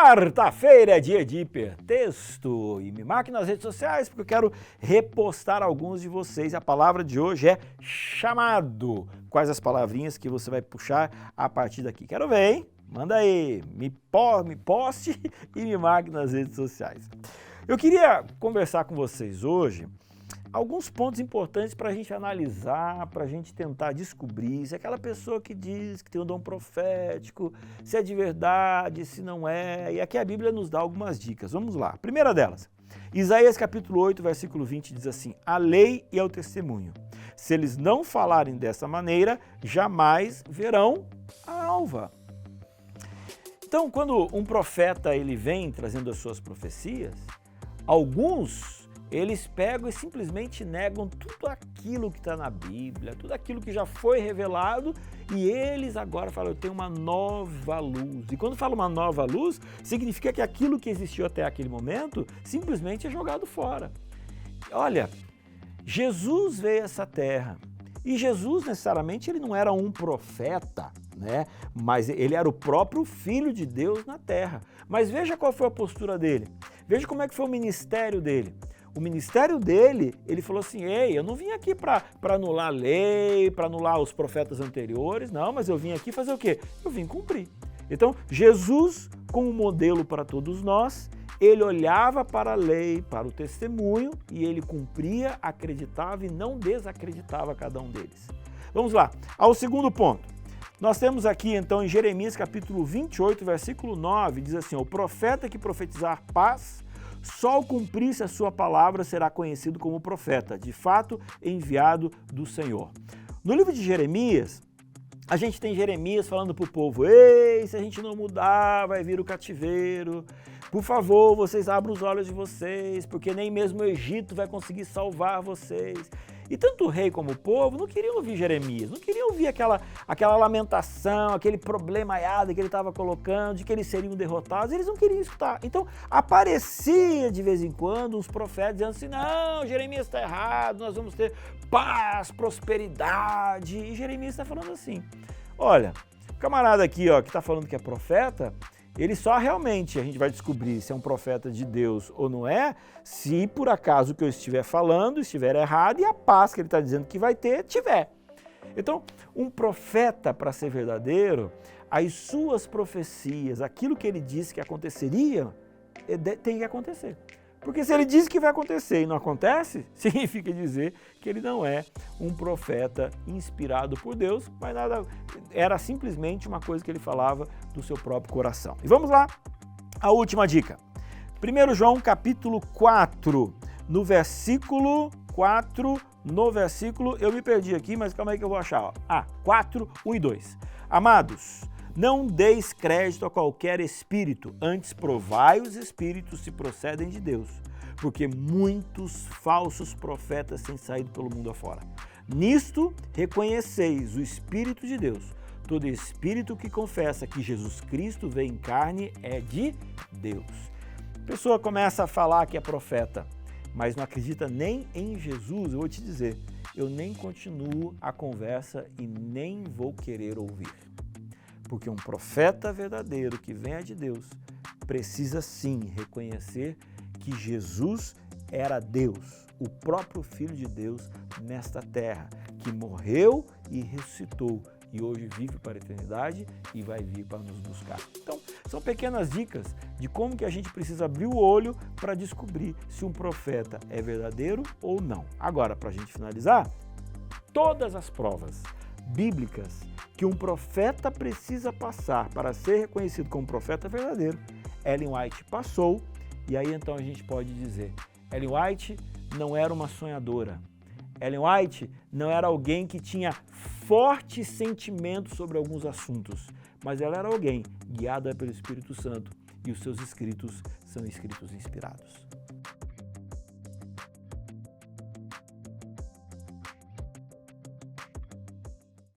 Quarta-feira é dia de hipertexto e me marque nas redes sociais porque eu quero repostar alguns de vocês. A palavra de hoje é chamado. Quais as palavrinhas que você vai puxar a partir daqui? Quero ver, hein? Manda aí, me poste e me marque nas redes sociais. Eu queria conversar com vocês hoje alguns pontos importantes para a gente analisar, para a gente tentar descobrir se aquela pessoa que diz que tem um dom profético, se é de verdade, se não é. E aqui a Bíblia nos dá algumas dicas. Vamos lá. A primeira delas, Isaías capítulo 8, versículo 20 diz assim: a lei e o testemunho. Se eles não falarem dessa maneira, jamais verão a alva. Então, quando um profeta ele vem trazendo as suas profecias, alguns eles pegam e simplesmente negam tudo aquilo que está na Bíblia, tudo aquilo que já foi revelado, e eles agora falam, eu tenho uma nova luz. E quando fala uma nova luz, significa que aquilo que existiu até aquele momento simplesmente é jogado fora. Olha, Jesus veio a essa terra, e Jesus necessariamente ele não era um profeta, né? Mas ele era o próprio Filho de Deus na terra. Mas veja qual foi a postura dele, veja como é que foi o ministério dele. O ministério dele, ele falou assim, ei, eu não vim aqui para anular a lei, para anular os profetas anteriores, não, mas eu vim aqui fazer o quê? Eu vim cumprir. Então, Jesus, como modelo para todos nós, ele olhava para a lei, para o testemunho, e ele cumpria, acreditava e não desacreditava cada um deles. Vamos lá, ao segundo ponto. Nós temos aqui, então, em Jeremias capítulo 28, versículo 9, diz assim, o profeta que profetizar paz, só ao cumprir-se a sua palavra será conhecido como profeta, de fato enviado do Senhor. No livro de Jeremias, a gente tem Jeremias falando para o povo, ei, se a gente não mudar, vai vir o cativeiro. Por favor, vocês abram os olhos de vocês, porque nem mesmo o Egito vai conseguir salvar vocês. E tanto o rei como o povo não queriam ouvir Jeremias, não queriam ouvir aquela lamentação, aquele problemaiado que ele estava colocando, de que eles seriam derrotados, eles não queriam escutar. Então, aparecia de vez em quando uns profetas dizendo assim, não, Jeremias está errado, nós vamos ter paz, prosperidade. E Jeremias está falando assim, olha, o camarada aqui ó, que está falando que é profeta, ele só realmente, a gente vai descobrir se é um profeta de Deus ou não é, se por acaso o que eu estiver falando estiver errado e a paz que ele está dizendo que vai ter, tiver. Então, um profeta, para ser verdadeiro, as suas profecias, aquilo que ele disse que aconteceria, tem que acontecer. Porque se ele diz que vai acontecer e não acontece, significa dizer que ele não é um profeta inspirado por Deus, mas nada, era simplesmente uma coisa que ele falava do seu próprio coração. E vamos lá, a última dica. 1 João capítulo 4, no versículo 4, eu me perdi aqui, mas calma aí que eu vou achar. 4, 1 e 2. Amados, não deis crédito a qualquer espírito, antes provai os espíritos se procedem de Deus, porque muitos falsos profetas têm saído pelo mundo afora. Nisto reconheceis o Espírito de Deus. Todo espírito que confessa que Jesus Cristo veio em carne é de Deus. A pessoa começa a falar que é profeta, mas não acredita nem em Jesus, eu vou te dizer, eu nem continuo a conversa e nem vou querer ouvir. Porque um profeta verdadeiro que venha de Deus precisa sim reconhecer que Jesus era Deus, o próprio Filho de Deus nesta terra, que morreu e ressuscitou e hoje vive para a eternidade e vai vir para nos buscar. Então, são pequenas dicas de como que a gente precisa abrir o olho para descobrir se um profeta é verdadeiro ou não. Agora, para a gente finalizar, todas as provas bíblicas que um profeta precisa passar para ser reconhecido como profeta verdadeiro, Ellen White passou, e aí então a gente pode dizer, Ellen White não era uma sonhadora, Ellen White não era alguém que tinha forte sentimento sobre alguns assuntos, mas ela era alguém guiada pelo Espírito Santo, e os seus escritos são escritos inspirados.